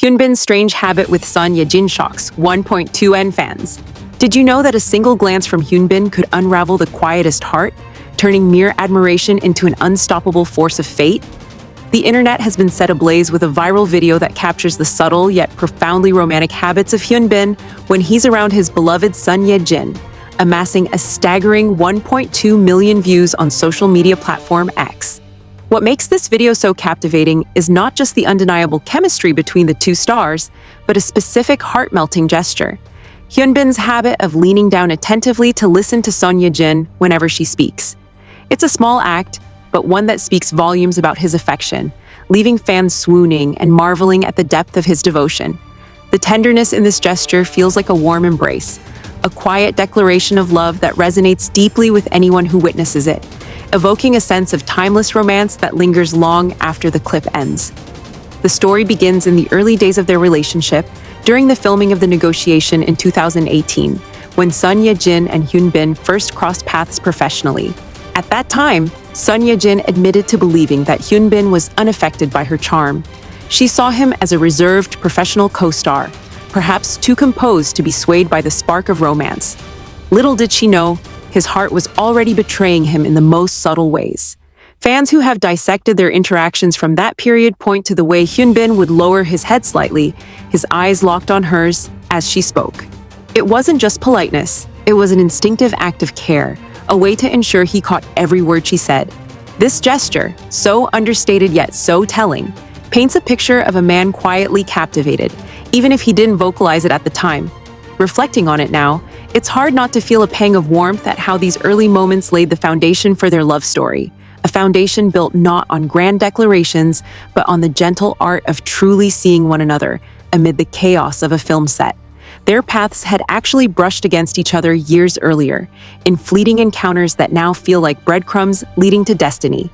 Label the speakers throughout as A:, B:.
A: Hyunbin's strange habit with Son Ye-jin shocks 1.2n fans. Did you know that a single glance from Hyunbin could unravel the quietest heart, turning mere admiration into an unstoppable force of fate? The internet has been set ablaze with a viral video that captures the subtle yet profoundly romantic habits of Hyunbin when he's around his beloved Son Ye-jin, amassing a staggering 1.2 million views on social media platform X. What makes this video so captivating is not just the undeniable chemistry between the two stars, but a specific heart-melting gesture. Hyunbin's habit of leaning down attentively to listen to Son Ye-jin whenever she speaks. It's a small act, but one that speaks volumes about his affection, leaving fans swooning and marveling at the depth of his devotion. The tenderness in this gesture feels like a warm embrace, a quiet declaration of love that resonates deeply with anyone who witnesses it, evoking a sense of timeless romance that lingers long after the clip ends. The story begins in the early days of their relationship, during the filming of The Negotiation in 2018, when Son Ye-jin and Hyunbin first crossed paths professionally. At that time, Son Ye-jin admitted to believing that Hyunbin was unaffected by her charm. She saw him as a reserved professional co-star, perhaps too composed to be swayed by the spark of romance. Little did she know, his heart was already betraying him in the most subtle ways. Fans who have dissected their interactions from that period point to the way Hyunbin would lower his head slightly, his eyes locked on hers as she spoke. It wasn't just politeness, it was an instinctive act of care, a way to ensure he caught every word she said. This gesture, so understated yet so telling, paints a picture of a man quietly captivated, even if he didn't vocalize it at the time. Reflecting on it now, it's hard not to feel a pang of warmth at how these early moments laid the foundation for their love story, a foundation built not on grand declarations, but on the gentle art of truly seeing one another amid the chaos of a film set. Their paths had actually brushed against each other years earlier, in fleeting encounters that now feel like breadcrumbs leading to destiny.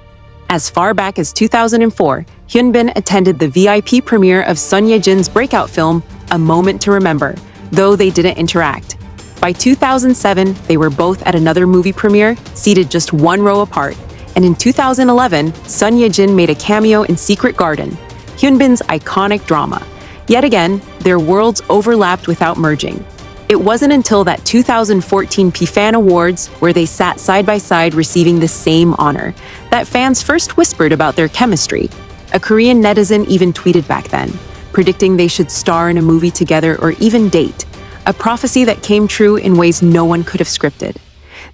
A: As far back as 2004, Hyunbin attended the VIP premiere of Son Ye-jin's breakout film, A Moment to Remember, though they didn't interact. By 2007, they were both at another movie premiere, seated just one row apart, and in 2011, Son Ye-jin made a cameo in Secret Garden, Hyunbin's iconic drama. Yet again, their worlds overlapped without merging. It wasn't until that 2014 PFAN Awards, where they sat side by side receiving the same honor, that fans first whispered about their chemistry. A Korean netizen even tweeted back then, predicting they should star in a movie together or even date, a prophecy that came true in ways no one could have scripted.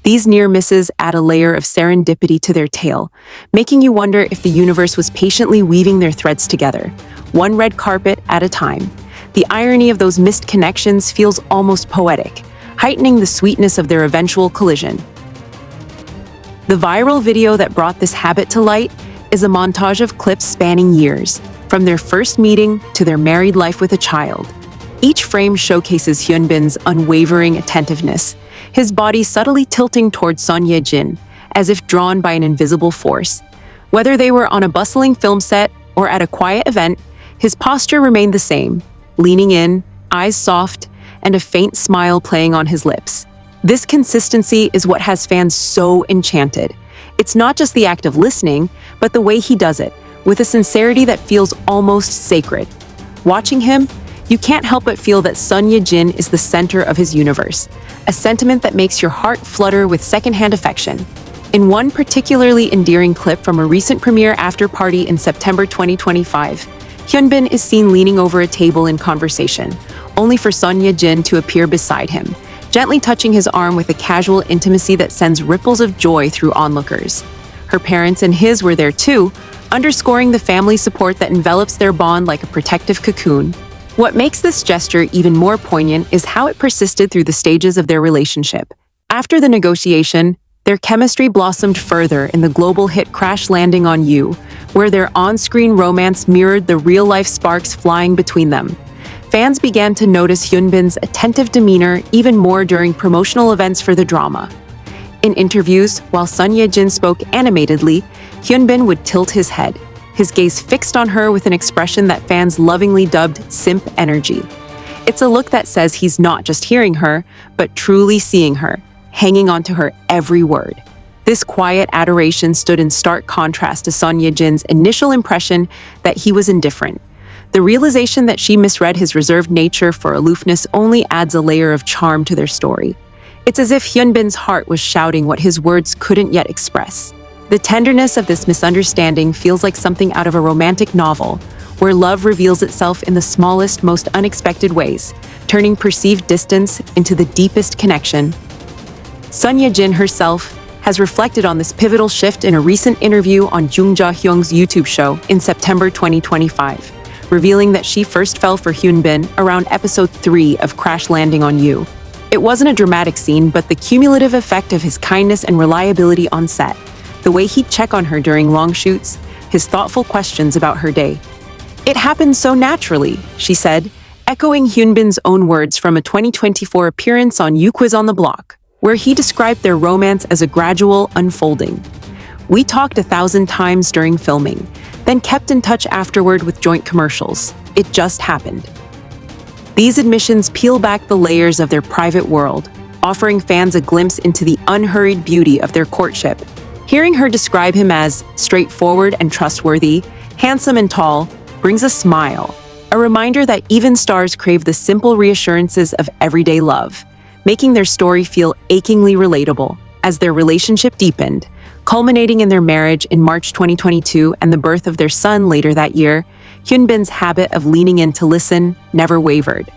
A: These near misses add a layer of serendipity to their tale, making you wonder if the universe was patiently weaving their threads together, one red carpet at a time. The irony of those missed connections feels almost poetic, heightening the sweetness of their eventual collision. The viral video that brought this habit to light is a montage of clips spanning years, from their first meeting to their married life with a child. Each frame showcases Hyunbin's unwavering attentiveness, his body subtly tilting towards Son Ye-jin, as if drawn by an invisible force. Whether they were on a bustling film set or at a quiet event, his posture remained the same, leaning in, eyes soft, and a faint smile playing on his lips. This consistency is what has fans so enchanted. It's not just the act of listening, but the way he does it, with a sincerity that feels almost sacred. Watching him, you can't help but feel that Son Ye-jin is the center of his universe, a sentiment that makes your heart flutter with secondhand affection. In one particularly endearing clip from a recent premiere after party in September 2025, Hyunbin is seen leaning over a table in conversation, only for Son Ye-jin to appear beside him, gently touching his arm with a casual intimacy that sends ripples of joy through onlookers. Her parents and his were there too, underscoring the family support that envelops their bond like a protective cocoon. What makes this gesture even more poignant is how it persisted through the stages of their relationship. After The Negotiation, their chemistry blossomed further in the global hit Crash Landing on You, where their on-screen romance mirrored the real-life sparks flying between them. Fans began to notice Hyunbin's attentive demeanor even more during promotional events for the drama. In interviews, while Son Ye-jin spoke animatedly, Hyunbin would tilt his head, his gaze fixed on her with an expression that fans lovingly dubbed simp energy. It's a look that says he's not just hearing her, but truly seeing her, hanging on to her every word. This quiet adoration stood in stark contrast to Son Ye-jin's initial impression that he was indifferent. The realization that she misread his reserved nature for aloofness only adds a layer of charm to their story. It's as if Hyunbin's heart was shouting what his words couldn't yet express. The tenderness of this misunderstanding feels like something out of a romantic novel, where love reveals itself in the smallest, most unexpected ways, turning perceived distance into the deepest connection. Son Ye-jin herself has reflected on this pivotal shift in a recent interview on Jung Ja-hyung's YouTube show in September 2025, revealing that she first fell for Hyunbin around episode 3 of Crash Landing on You. It wasn't a dramatic scene, but the cumulative effect of his kindness and reliability on set, the way he'd check on her during long shoots, his thoughtful questions about her day. "It happened so naturally," she said, echoing Hyunbin's own words from a 2024 appearance on You Quiz on the Block, where he described their romance as a gradual unfolding. "We talked 1,000 times during filming, then kept in touch afterward with joint commercials. It just happened." These admissions peel back the layers of their private world, offering fans a glimpse into the unhurried beauty of their courtship. Hearing her describe him as straightforward and trustworthy, handsome and tall, brings a smile, a reminder that even stars crave the simple reassurances of everyday love, making their story feel achingly relatable. As their relationship deepened, culminating in their marriage in March 2022 and the birth of their son later that year, Hyunbin's habit of leaning in to listen never wavered.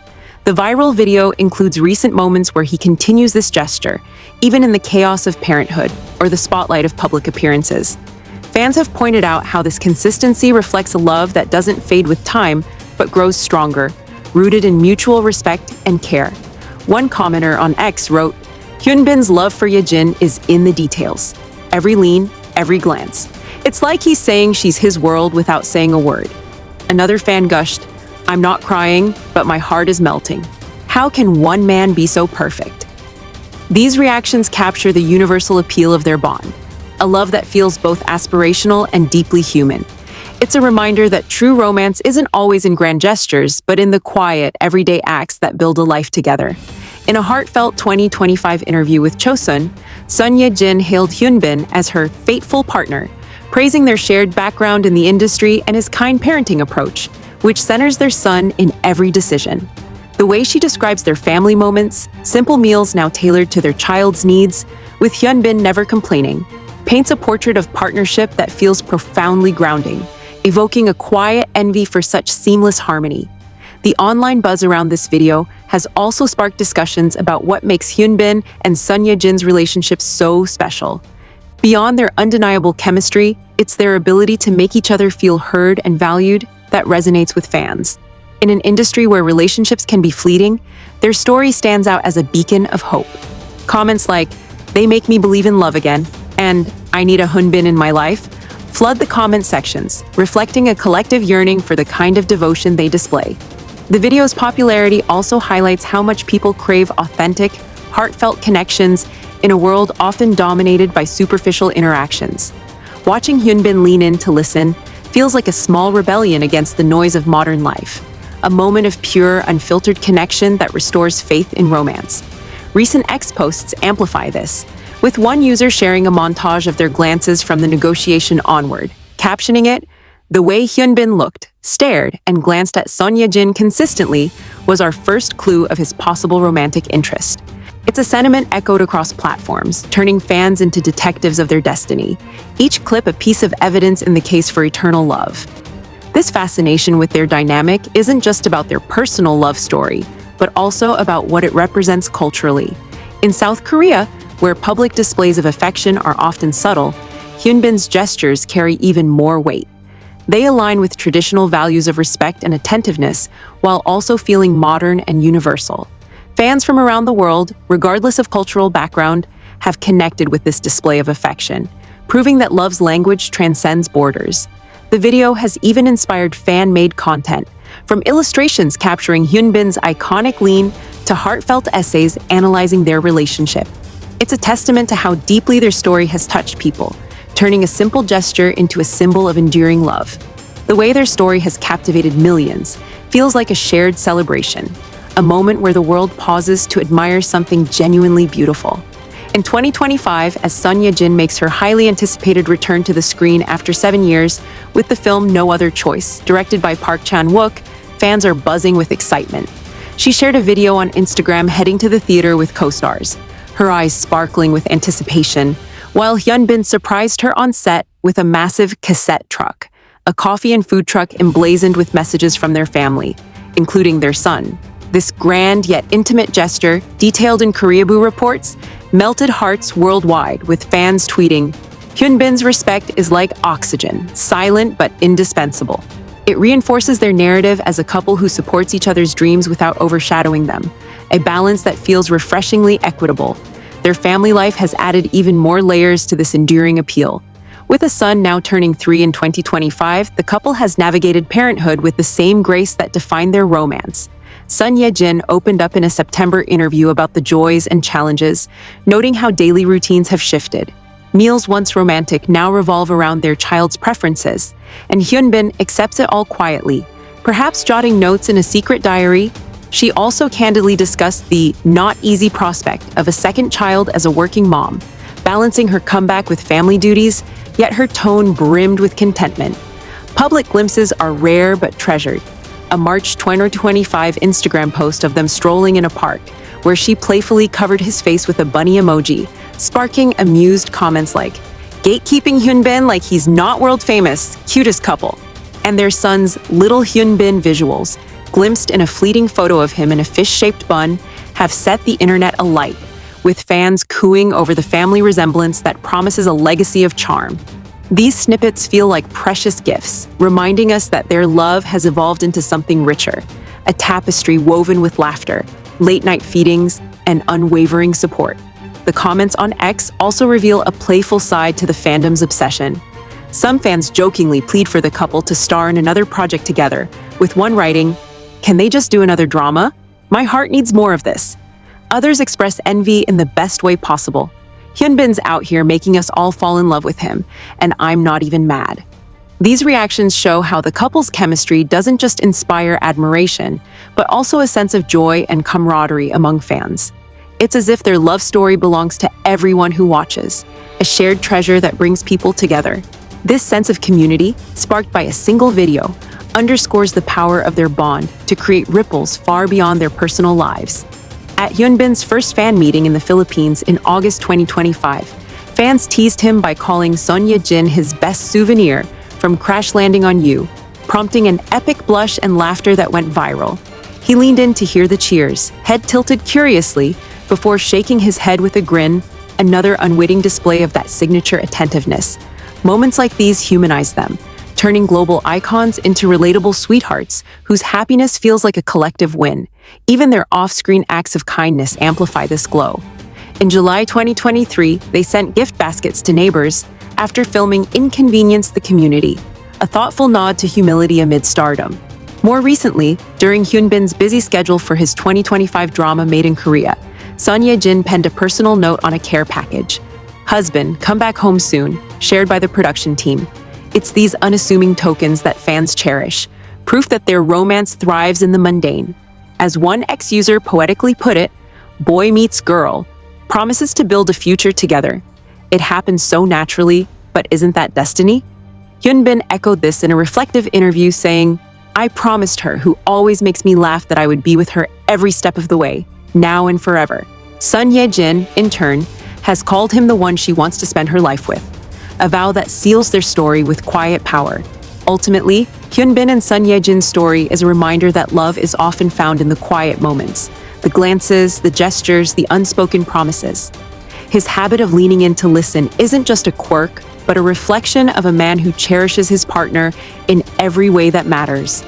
A: The viral video includes recent moments where he continues this gesture, even in the chaos of parenthood or the spotlight of public appearances. Fans have pointed out how this consistency reflects a love that doesn't fade with time, but grows stronger, rooted in mutual respect and care. One commenter on X wrote, "Hyunbin's love for Ye-jin is in the details. Every lean, every glance. It's like he's saying she's his world without saying a word." Another fan gushed, "I'm not crying, but my heart is melting. How can one man be so perfect?" These reactions capture the universal appeal of their bond, a love that feels both aspirational and deeply human. It's a reminder that true romance isn't always in grand gestures, but in the quiet, everyday acts that build a life together. In a heartfelt 2025 interview with Chosun, Son Ye-jin hailed Hyunbin as her fateful partner, praising their shared background in the industry and his kind parenting approach, which centers their son in every decision. The way she describes their family moments, simple meals now tailored to their child's needs, with Hyunbin never complaining, paints a portrait of partnership that feels profoundly grounding, evoking a quiet envy for such seamless harmony. The online buzz around this video has also sparked discussions about what makes Hyunbin and Son Ye-jin's relationship so special. Beyond their undeniable chemistry, it's their ability to make each other feel heard and valued that resonates with fans. In an industry where relationships can be fleeting, their story stands out as a beacon of hope. Comments like, "They make me believe in love again," and "I need a Hyunbin in my life," flood the comment sections, reflecting a collective yearning for the kind of devotion they display. The video's popularity also highlights how much people crave authentic, heartfelt connections in a world often dominated by superficial interactions. Watching Hyunbin lean in to listen feels like a small rebellion against the noise of modern life, a moment of pure, unfiltered connection that restores faith in romance. Recent X posts amplify this, with one user sharing a montage of their glances from the negotiation onward, captioning it, "The way Hyunbin looked, stared, and glanced at Son Ye-jin consistently was our first clue of his possible romantic interest." It's a sentiment echoed across platforms, turning fans into detectives of their destiny, each clip a piece of evidence in the case for eternal love. This fascination with their dynamic isn't just about their personal love story, but also about what it represents culturally. In South Korea, where public displays of affection are often subtle, Hyunbin's gestures carry even more weight. They align with traditional values of respect and attentiveness, while also feeling modern and universal. Fans from around the world, regardless of cultural background, have connected with this display of affection, proving that love's language transcends borders. The video has even inspired fan-made content, from illustrations capturing Hyunbin's iconic lean to heartfelt essays analyzing their relationship. It's a testament to how deeply their story has touched people, turning a simple gesture into a symbol of enduring love. The way their story has captivated millions feels like a shared celebration, a moment where the world pauses to admire something genuinely beautiful. In 2025, as Son Ye-jin makes her highly anticipated return to the screen after 7 years with the film No Other Choice, directed by Park Chan-wook, fans are buzzing with excitement. She shared a video on Instagram heading to the theater with co-stars, her eyes sparkling with anticipation, while Hyun surprised her on set with a massive cassette truck, a coffee and food truck emblazoned with messages from their family, including their son. This grand yet intimate gesture, detailed in Koreaboo reports, melted hearts worldwide, with fans tweeting, "Hyunbin's respect is like oxygen, silent but indispensable." It reinforces their narrative as a couple who supports each other's dreams without overshadowing them, a balance that feels refreshingly equitable. Their family life has added even more layers to this enduring appeal. With a son now turning 3 in 2025, the couple has navigated parenthood with the same grace that defined their romance. Son Ye-jin opened up in a September interview about the joys and challenges, noting how daily routines have shifted. Meals once romantic now revolve around their child's preferences, and Hyunbin accepts it all quietly, perhaps jotting notes in a secret diary. She also candidly discussed the not easy prospect of a second child as a working mom, balancing her comeback with family duties, yet her tone brimmed with contentment. Public glimpses are rare but treasured. A March 2025 Instagram post of them strolling in a park, where she playfully covered his face with a bunny emoji, sparking amused comments like, "Gatekeeping Hyunbin like he's not world famous, cutest couple." And their son's little Hyunbin visuals, glimpsed in a fleeting photo of him in a fish-shaped bun, have set the internet alight, with fans cooing over the family resemblance that promises a legacy of charm. These snippets feel like precious gifts, reminding us that their love has evolved into something richer, a tapestry woven with laughter, late-night feedings, and unwavering support. The comments on X also reveal a playful side to the fandom's obsession. Some fans jokingly plead for the couple to star in another project together, with one writing, "Can they just do another drama? My heart needs more of this." Others express envy in the best way possible. Hyunbin's out here making us all fall in love with him, and I'm not even mad. These reactions show how the couple's chemistry doesn't just inspire admiration, but also a sense of joy and camaraderie among fans. It's as if their love story belongs to everyone who watches, a shared treasure that brings people together. This sense of community, sparked by a single video, underscores the power of their bond to create ripples far beyond their personal lives. At Hyunbin's first fan meeting in the Philippines in August 2025, fans teased him by calling Son Ye-jin his best souvenir from Crash Landing on You, prompting an epic blush and laughter that went viral. He leaned in to hear the cheers, head tilted curiously, before shaking his head with a grin, another unwitting display of that signature attentiveness. Moments like these humanize them, turning global icons into relatable sweethearts whose happiness feels like a collective win. Even their off-screen acts of kindness amplify this glow. In July 2023, they sent gift baskets to neighbors after filming Inconvenience the Community, a thoughtful nod to humility amid stardom. More recently, during Hyunbin's busy schedule for his 2025 drama Made in Korea, Son Ye-jin penned a personal note on a care package. "Husband, come back home soon," shared by the production team. It's these unassuming tokens that fans cherish, proof that their romance thrives in the mundane. As one ex-user poetically put it, "Boy meets girl," promises to build a future together. It happens so naturally, but isn't that destiny? Hyunbin echoed this in a reflective interview, saying, "I promised her, who always makes me laugh, that I would be with her every step of the way, now and forever." Son Ye-jin, in turn, has called him the one she wants to spend her life with, a vow that seals their story with quiet power. Ultimately, Hyunbin and Son Ye-jin's story is a reminder that love is often found in the quiet moments, the glances, the gestures, the unspoken promises. His habit of leaning in to listen isn't just a quirk, but a reflection of a man who cherishes his partner in every way that matters.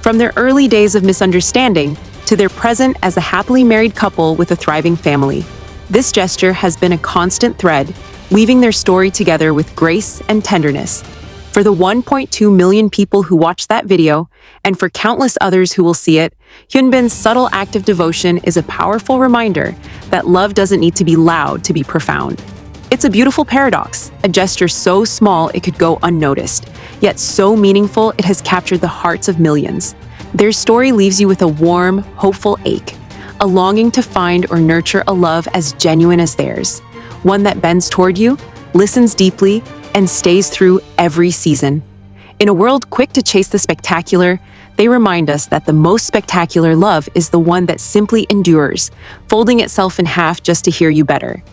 A: From their early days of misunderstanding to their present as a happily married couple with a thriving family, this gesture has been a constant thread, weaving their story together with grace and tenderness. For the 1.2 million people who watched that video, and for countless others who will see it, Hyunbin's subtle act of devotion is a powerful reminder that love doesn't need to be loud to be profound. It's a beautiful paradox, a gesture so small it could go unnoticed, yet so meaningful it has captured the hearts of millions. Their story leaves you with a warm, hopeful ache, a longing to find or nurture a love as genuine as theirs. one that bends toward you, listens deeply, and stays through every season. In a world quick to chase the spectacular, they remind us that the most spectacular love is the one that simply endures, folding itself in half just to hear you better.